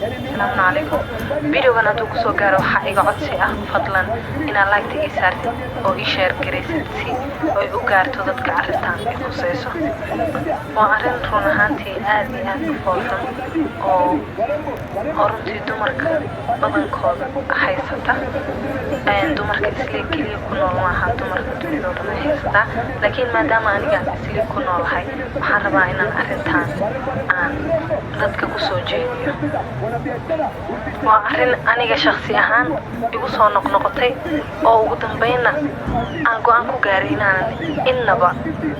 السلام عليكم. فيديوغان haduu ku soo gaaro waxa iga codsi ah fadlan inaad like ii saartid oo ii share gareysid si ay u gaarto dadka arintan ay khusayso. Waa arin run ahaantii aad iyo aad u foolxun oo runtii dumarka badankooda haysata. dumarka isla kaliya ku nool maaha dumarka dunida oo dhan haysata, laakiin maadaama aniga isla ku noolahay waxaan rabaa inaan arintan aan dadka ku soo jeediyo. waa arin aniga shakhsi ahaan igu soo noqnoqotay oo ugu dambeynna aan go'aan ku gaaray inaan innaba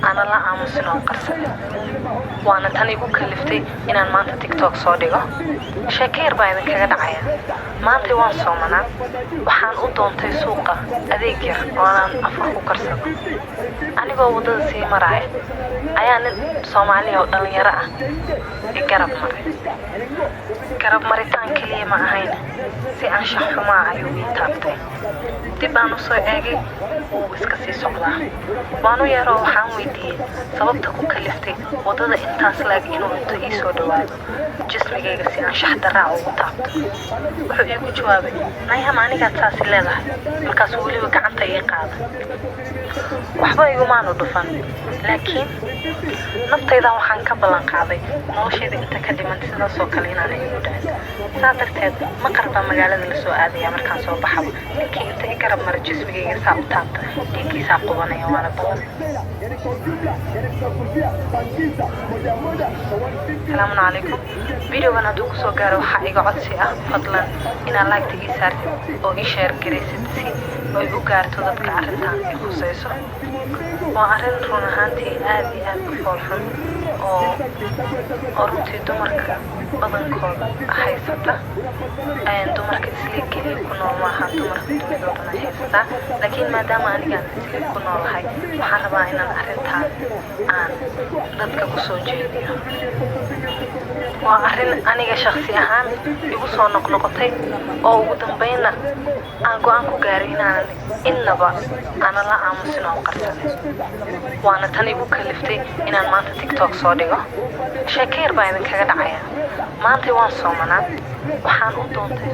ana la aamusin oo qarsan. waana tan igu kaliftay inaan maanta TikTok soo dhigo. sheekayr baa idin kaga dhacaya. maanta waan soomanaa, waxaan u doontay suuqa adeeg yar oo aan afar ku karsado. anigoo wadada sii maraya ayaa nin Soomaali oo dhalinyaro ah garab maritaan kaliya ma ahayn, si aan shax xumaa ayuu ii taabtay. dib aan u soo eegay wuu iska sii socdaa. waan u yeero waxaan weydiiyey sababta ku kaliftay wadada intaas laag inuu inta ii soo dhawaado jismigayga si aan shax daraac ugu taabto. wuxuu iigu jawaabay nayam anigaad saasi leedahay, markaas weliba gacanta ii qaaday. waxba igumaanu dhufan, laakiin naftayda waxaan ka ballan qaaday noloshayda inta ka dhiman sidaas oo kale inaan igu dhacin. saa darteed ma qarba magaalada la soo aadaya markaan soo baxaba ninkii inta i garab mara jismigayga saa u taabta dhiiggiisaa qubanaya waana badan. السلام عليكم. فيديوغان haduu ku soo gaaro waxa iga codsi ah fadlan inaad like ii saartid oo ii share gareysid si ay u gaarto dadka arintan ay khusayso. waa arin run ahaantii aad iyo aad u foolxun oo runtii dumarka badankooda haysata. dumarka isla kaliya ku nool maaha dumarka dunida oo dhan haysata, laakiin maadaama aniga isla ku noolahay waxaan rabaa inaan arintan aan dadka ku soo jeediyo. waa arin aniga shakhsi ahaan igu soo noqnoqotay oo ugu dambeynna aan go'aan ku gaaray inaan innaba ana la aamusin oo qarsan. waana tan igu kaliftay inaan maanta TikTok soo dhigo. sheekayr baa idin kaga dhacaya. maanta waan soomanaa, waxaan u doontay